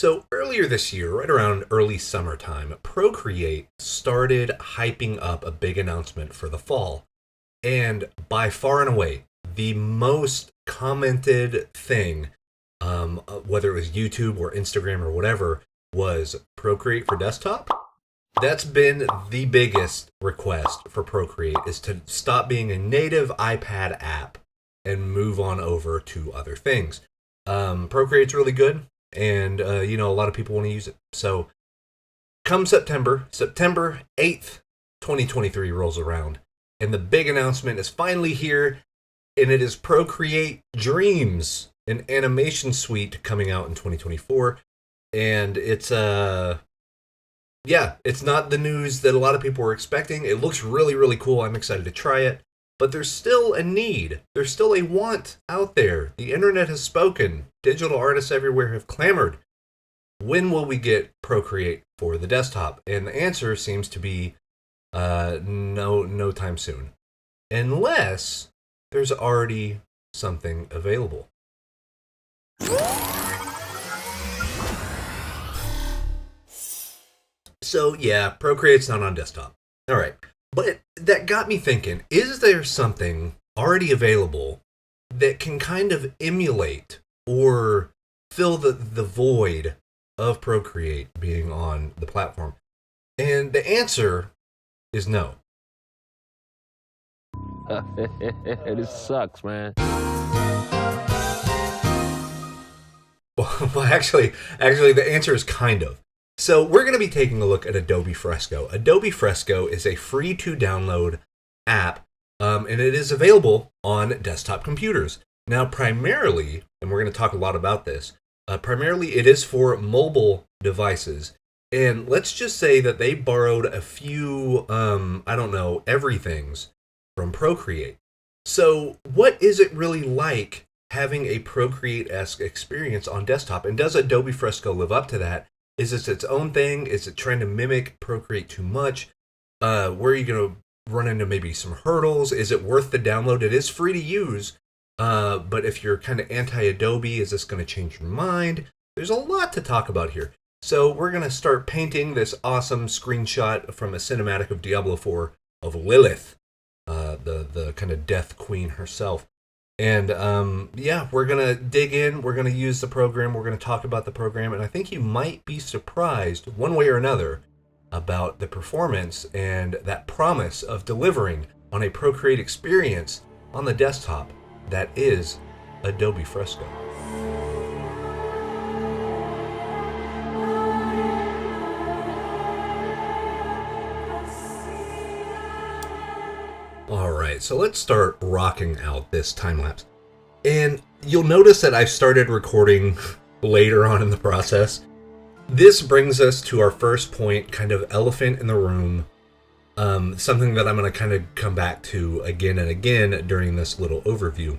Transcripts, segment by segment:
So earlier this year, right around early summertime, Procreate started hyping up a big announcement for the fall. And by far and away, the most commented thing, whether it was YouTube or Instagram or whatever, was Procreate for desktop. That's been the biggest request for Procreate, is to stop being a native iPad app and move on over to other things. Procreate's really good, and a lot of people want to use it. So come September 8th, 2023 rolls around, and the big announcement is finally here, and it is Procreate Dreams, an animation suite coming out in 2024. And it's it's not the news that a lot of people were expecting. It looks really, really cool. I'm excited to try it. But there's still a need. There's still a want out there. The internet has spoken. Digital artists everywhere have clamored. When will we get Procreate for the desktop? And the answer seems to be no time soon. Unless there's already something available. So yeah, Procreate's not on desktop. All right. But that got me thinking, is there something already available that can kind of emulate or fill the void of Procreate being on the platform? And the answer is no. This sucks, man. Well, actually, the answer is kind of. So we're going to be taking a look at Adobe Fresco. Adobe Fresco is a free-to-download app, and it is available on desktop computers. Now, primarily, and we're going to talk a lot about this, primarily it is for mobile devices. And let's just say that they borrowed a few, everythings from Procreate. So what is it really like having a Procreate-esque experience on desktop? And does Adobe Fresco live up to that? Is this its own thing? Is it trying to mimic Procreate too much? Where are you going to run into maybe some hurdles? Is it worth the download? It is free to use, but if you're kind of anti-Adobe, is this going to change your mind? There's a lot to talk about here. So we're going to start painting this awesome screenshot from a cinematic of Diablo 4 of Lilith, the kind of death queen herself. And we're going to dig in, we're going to use the program, we're going to talk about the program, and I think you might be surprised, one way or another, about the performance and that promise of delivering on a Procreate experience on the desktop that is Adobe Fresco. Alright, so let's start rocking out this time-lapse. And you'll notice that I've started recording later on in the process. This brings us to our first point, kind of elephant in the room, something that I'm going to kind of come back to again and again during this little overview.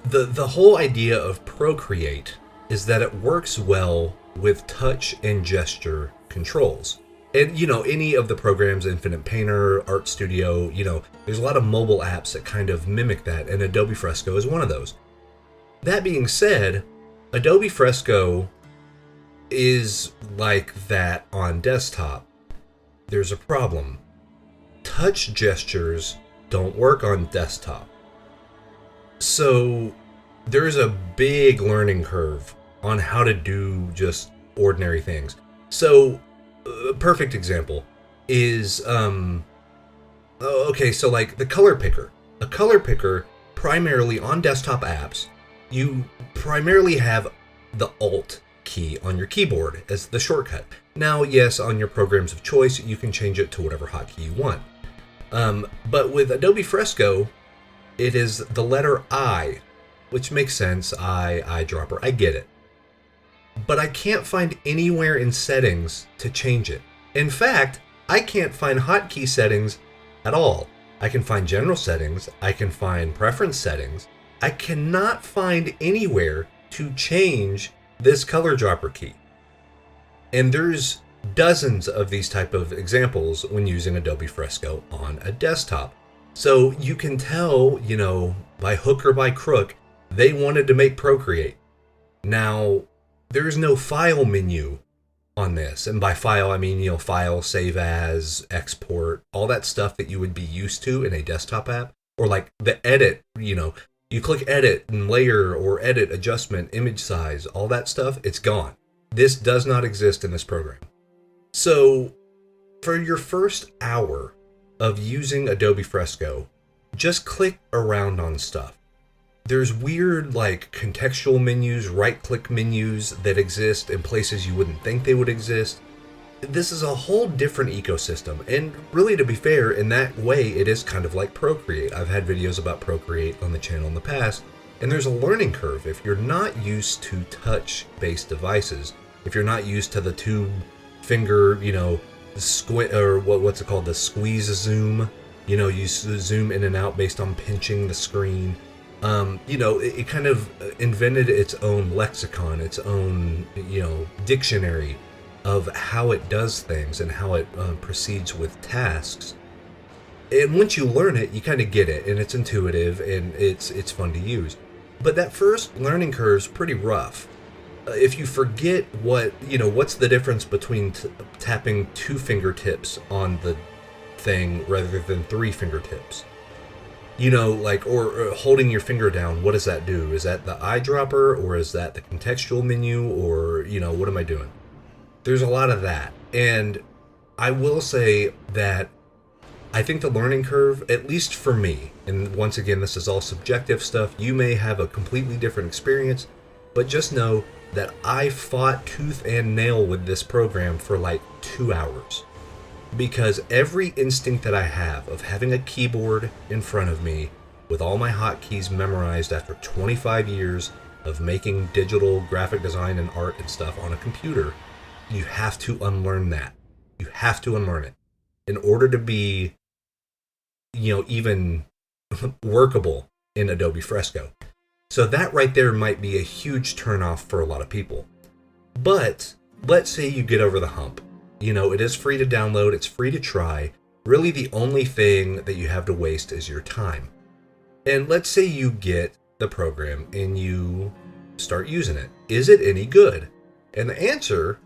The whole idea of Procreate is that it works well with touch and gesture controls. And, any of the programs, Infinite Painter, Art Studio, there's a lot of mobile apps that kind of mimic that, and Adobe Fresco is one of those. That being said, Adobe Fresco is like that on desktop. There's a problem. Touch gestures don't work on desktop. So there's a big learning curve on how to do just ordinary things. So a perfect example is so like the color picker. A color picker, primarily on desktop apps, you primarily have the Alt key on your keyboard as the shortcut. Now, yes, on your programs of choice, you can change it to whatever hotkey you want. But with Adobe Fresco, it is the letter I, which makes sense. Eyedropper, I get it. But I can't find anywhere in settings to change it. In fact, I can't find hotkey settings at all. I can find general settings, I can find preference settings. I cannot find anywhere to change this color dropper key. And there's dozens of these type of examples when using Adobe Fresco on a desktop. So you can tell, by hook or by crook, they wanted to make Procreate. Now, there's no file menu on this. And by file, I mean, file, save as, export, all that stuff that you would be used to in a desktop app. Or like the edit, you click edit and layer or edit, adjustment, image size, all that stuff, it's gone. This does not exist in this program. So for your first hour of using Adobe Fresco, just click around on stuff. There's weird like contextual menus, right-click menus that exist in places you wouldn't think they would exist. This is a whole different ecosystem, and really, to be fair, in that way, it is kind of like Procreate. I've had videos about Procreate on the channel in the past, and there's a learning curve. If you're not used to touch-based devices, if you're not used to the two-finger, squint, or what's it called, the squeeze zoom, you zoom in and out based on pinching the screen. It kind of invented its own lexicon, its own, dictionary of how it does things and how it proceeds with tasks. And once you learn it, you kind of get it, and it's intuitive, and it's fun to use. But that first learning curve is pretty rough. If you forget what's the difference between tapping 2 fingertips on the thing rather than 3 fingertips? Or holding your finger down, what does that do? Is that the eyedropper, or is that the contextual menu, or, what am I doing? There's a lot of that. And I will say that I think the learning curve, at least for me, and once again, this is all subjective stuff, you may have a completely different experience, but just know that I fought tooth and nail with this program for like 2 hours. Because every instinct that I have of having a keyboard in front of me with all my hotkeys memorized after 25 years of making digital graphic design and art and stuff on a computer, you have to unlearn that. You have to unlearn it in order to be, even workable in Adobe Fresco. So that right there might be a huge turnoff for a lot of people. But let's say you get over the hump. It is free to download. It's free to try. Really, the only thing that you have to waste is your time. And let's say you get the program and you start using it. Is it any good? And the answer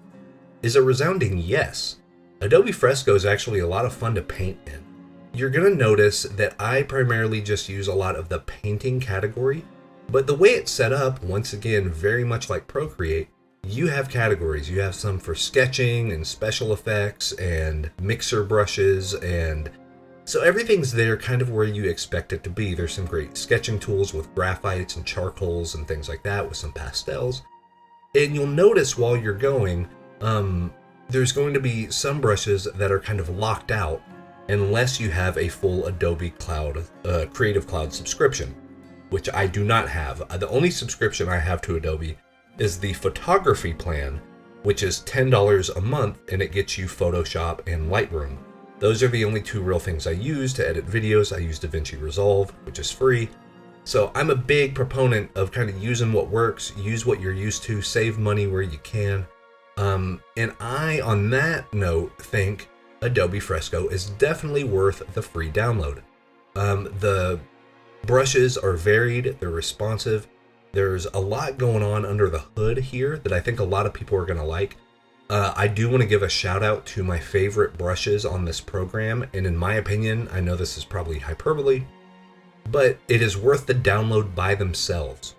is a resounding yes. Adobe Fresco is actually a lot of fun to paint in. You're going to notice that I primarily just use a lot of the painting category, but the way it's set up, once again, very much like Procreate, you have categories. You have some for sketching and special effects and mixer brushes, and so everything's there kind of where you expect it to be. There's some great sketching tools with graphites and charcoals and things like that with some pastels. And you'll notice while you're going, there's going to be some brushes that are kind of locked out unless you have a full Adobe Cloud, Creative Cloud subscription, which I do not have. The only subscription I have to Adobe is the photography plan, which is $10 a month, and it gets you Photoshop and Lightroom. Those are the only 2 real things I use to edit videos. I use DaVinci Resolve, which is free. So I'm a big proponent of kind of using what works, use what you're used to, save money where you can. And I, on that note, think Adobe Fresco is definitely worth the free download. The brushes are varied, they're responsive. There's a lot going on under the hood here that I think a lot of people are going to like. I do want to give a shout out to my favorite brushes on this program, and in my opinion, I know this is probably hyperbole, but it is worth the download by themselves.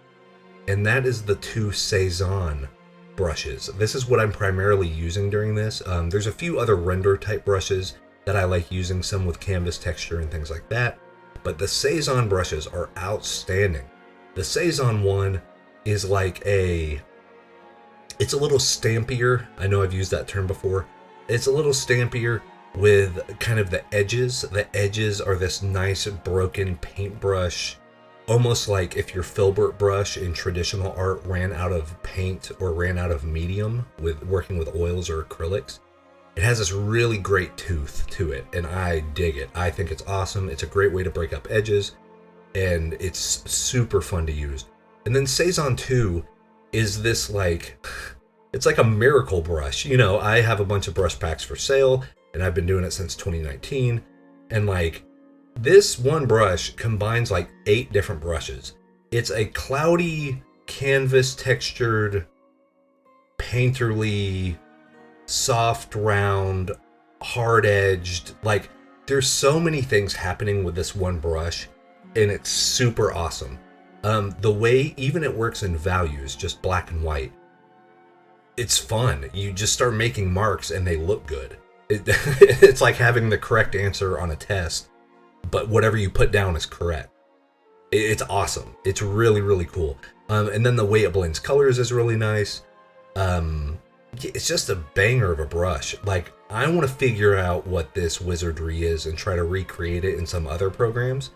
And that is the 2 Cezanne brushes. This is what I'm primarily using during this. There's a few other render type brushes that I like using, some with canvas texture and things like that, but the Cezanne brushes are outstanding. The Cezanne one is like it's a little stampier. I know I've used that term before. It's a little stampier with kind of the edges. The edges are this nice broken paintbrush, almost like if your filbert brush in traditional art ran out of paint or ran out of medium with working with oils or acrylics. It has this really great tooth to it, and I dig it. I think it's awesome. It's a great way to break up edges, and it's super fun to use. And then Cezanne 2 is this it's like a miracle brush. I have a bunch of brush packs for sale, and I've been doing it since 2019. And this one brush combines 8 different brushes. It's a cloudy, canvas textured painterly, soft, round, hard-edged. Like, there's so many things happening with this one brush, and it's super awesome. The way even it works in values, just black and white, it's fun. You just start making marks and they look good. It's like having the correct answer on a test, but whatever you put down is correct. It's awesome. It's really, really cool. And then the way it blends colors is really nice. It's just a banger of a brush. Like, I want to figure out what this wizardry is and try to recreate it in some other programs.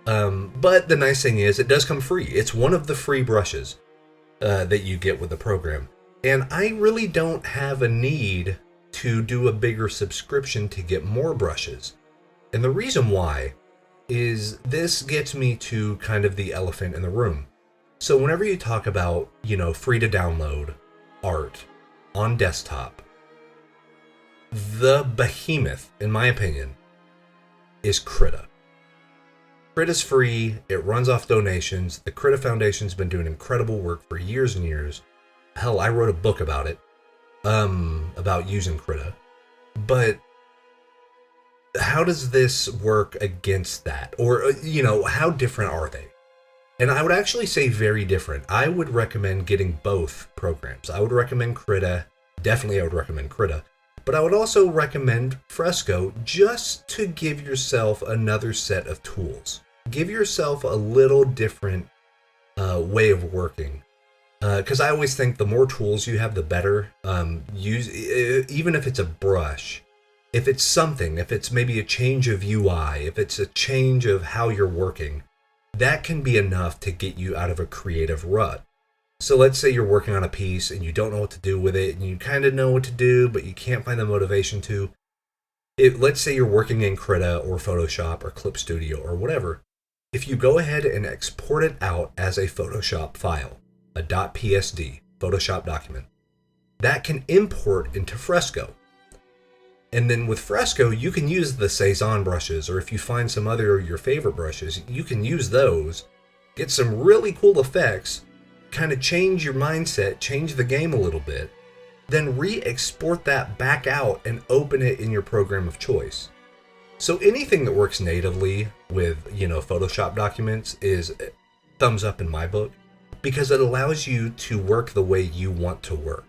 But the nice thing is it does come free. It's one of the free brushes that you get with the program. And I really don't have a need to do a bigger subscription to get more brushes. And the reason why is this gets me to kind of the elephant in the room. So whenever you talk about, free to download art on desktop, the behemoth, in my opinion, is Krita. Krita's free. It runs off donations. The Krita Foundation's been doing incredible work for years and years. Hell, I wrote a book about it, about using Krita. But how does this work against that? Or, how different are they? And I would actually say very different. I would recommend getting both programs. I would recommend Krita. Definitely I would recommend Krita. But I would also recommend Fresco just to give yourself another set of tools. Give yourself a little different way of working. Because I always think the more tools you have, the better. Even if it's a brush, if it's something, if it's maybe a change of UI, if it's a change of how you're working, that can be enough to get you out of a creative rut. So let's say you're working on a piece and you don't know what to do with it, and you kind of know what to do, but you can't find the motivation to. Let's say you're working in Krita or Photoshop or Clip Studio or whatever. If you go ahead and export it out as a Photoshop file, a .psd, Photoshop document, that can import into Fresco. And then with Fresco, you can use the Cezanne brushes, or if you find some other of your favorite brushes, you can use those, get some really cool effects, kind of change your mindset, change the game a little bit, then re-export that back out and open it in your program of choice. So anything that works natively with, Photoshop documents is thumbs up in my book, because it allows you to work the way you want to work.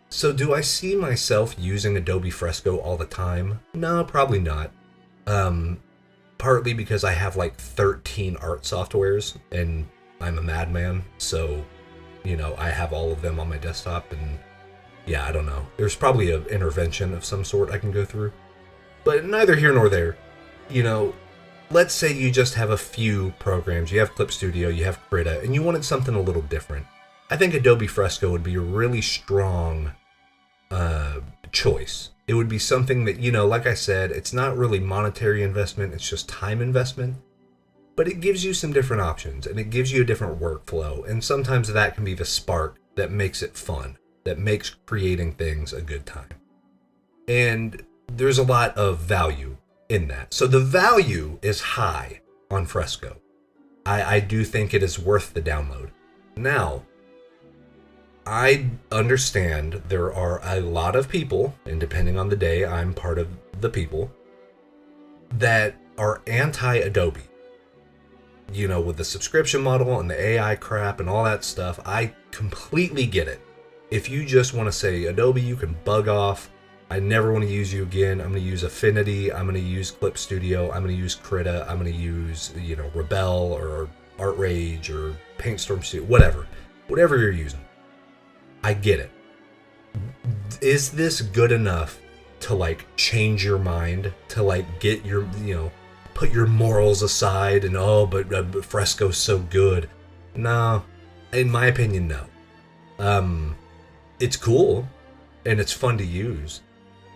So do I see myself using Adobe Fresco all the time? No, probably not. Partly because I have like 13 art softwares and I'm a madman. So, I have all of them on my desktop, and yeah, I don't know. There's probably an intervention of some sort I can go through. But neither here nor there. Let's say you just have a few programs. You have Clip Studio, you have Krita, and you wanted something a little different. I think Adobe Fresco would be a really strong choice. It would be something that, like I said, it's not really monetary investment, it's just time investment. But it gives you some different options, and it gives you a different workflow, and sometimes that can be the spark that makes it fun, that makes creating things a good time. And there's a lot of value in that. So the value is high on Fresco. I do think it is worth the download. Now, I understand there are a lot of people, and depending on the day, I'm part of the people, that are anti-Adobe. With the subscription model and the AI crap and all that stuff, I completely get it. If you just want to say, Adobe, you can bug off, I never want to use you again, I'm going to use Affinity, I'm going to use Clip Studio, I'm going to use Krita, I'm going to use, Rebel or Art Rage or Paintstorm Studio, whatever you're using. I get it. Is this good enough to change your mind, to get your, put your morals aside and but Fresco's so good? No, in my opinion, no. It's cool and it's fun to use,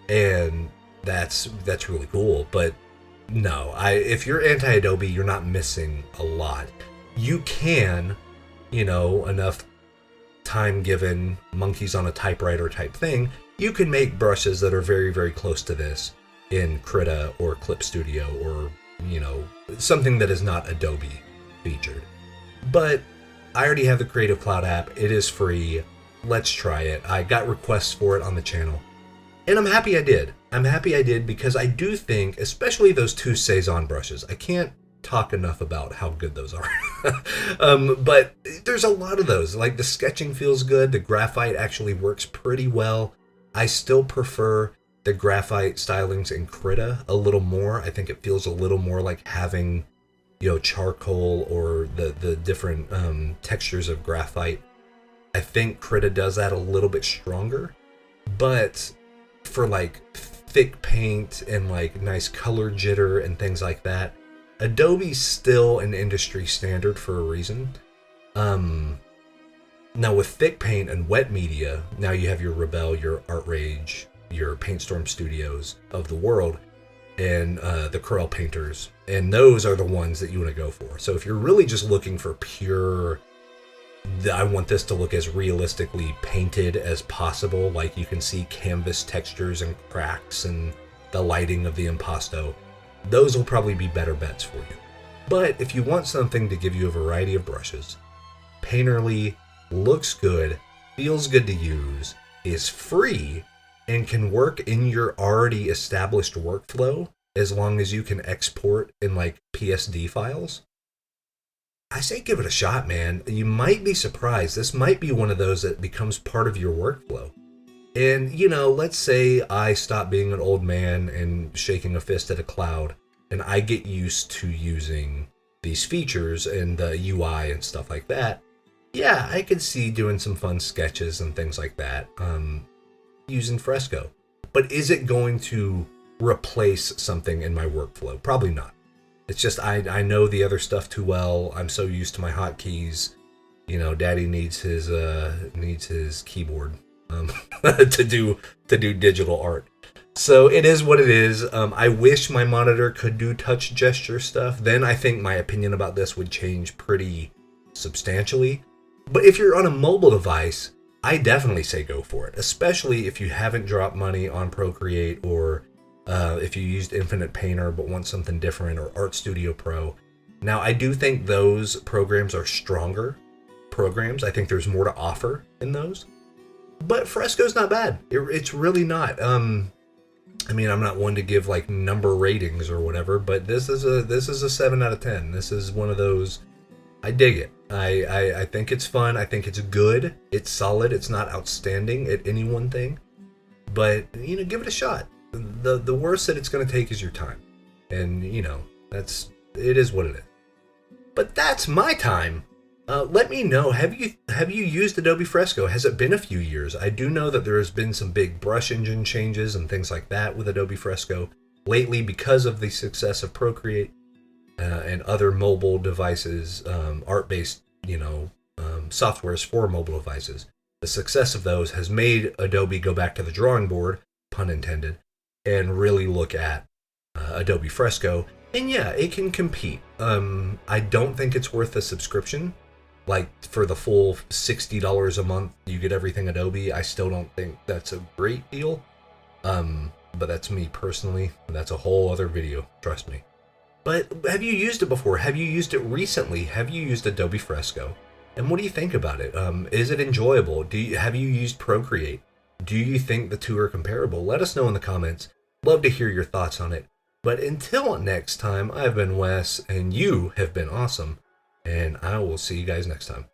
and that's really cool. But no, if you're anti-Adobe, you're not missing a lot. You can, enough time given, monkeys on a typewriter type thing, you can make brushes that are very, very close to this in Krita or Clip Studio or, something that is not Adobe featured. But I already have the Creative Cloud app. It is free. let's try it. I got requests for it on the channel. And I'm happy I did. I'm happy I did because I do think, especially those two Cezanne brushes, I can't talk enough about how good those are. But there's a lot of those. Like the sketching feels good. The graphite actually works pretty well. I still prefer the graphite stylings in Krita a little more. I think it feels a little more like having, charcoal or the different textures of graphite. I think Krita does that a little bit stronger. But for like thick paint and like nice color jitter and things like that, Adobe's still an industry standard for a reason. Now with thick paint and wet media, now you have your Rebel, your Art Rage, your PaintStorm Studios of the world, and the Corel painters, and those are the ones that you want to go for. So if you're really just looking for pure, I want this to look as realistically painted as possible, like you can see canvas textures and cracks and the lighting of the impasto, those will probably be better bets for you. But if you want something to give you a variety of brushes, Painterly looks good, feels good to use, is free, and can work in your already established workflow as long as you can export in like PSD files, I say give it a shot, man. You might be surprised. This might be one of those that becomes part of your workflow. And, let's say I stop being an old man and shaking a fist at a cloud, and I get used to using these features and the UI and stuff like that. Yeah, I could see doing some fun sketches and things like that using Fresco. But is it going to replace something in my workflow? Probably not. It's just I know the other stuff too well. I'm so used to my hotkeys. Daddy needs his keyboard to do digital art. So it is what it is. I wish my monitor could do touch gesture stuff. Then I think my opinion about this would change pretty substantially. But if you're on a mobile device, I definitely say go for it, especially if you haven't dropped money on Procreate or if you used Infinite Painter but want something different, or Art Studio Pro. Now, I do think those programs are stronger programs. I think there's more to offer in those. But Fresco's not bad. It's really not. I'm not one to give like number ratings or whatever, but this is a 7 out of 10. This is one of those. I dig it. I think it's fun. I think it's good. It's solid. It's not outstanding at any one thing, but give it a shot. The worst that it's going to take is your time, and it is what it is. But that's my time. Let me know, have you used Adobe Fresco? Has it been a few years? I do know that there has been some big brush engine changes and things like that with Adobe Fresco lately because of the success of Procreate and other mobile devices, art-based softwares for mobile devices. The success of those has made Adobe go back to the drawing board, pun intended, and really look at Adobe Fresco. And yeah, it can compete. I don't think it's worth a subscription. Like for the full $60 a month, you get everything Adobe. I still don't think that's a great deal. But that's me personally. That's a whole other video, trust me. But have you used it before? Have you used it recently? Have you used Adobe Fresco? And what do you think about it? Is it enjoyable? Have you used Procreate? Do you think the two are comparable? Let us know in the comments. Love to hear your thoughts on it. But until next time, I've been Wes, and you have been awesome. And I will see you guys next time.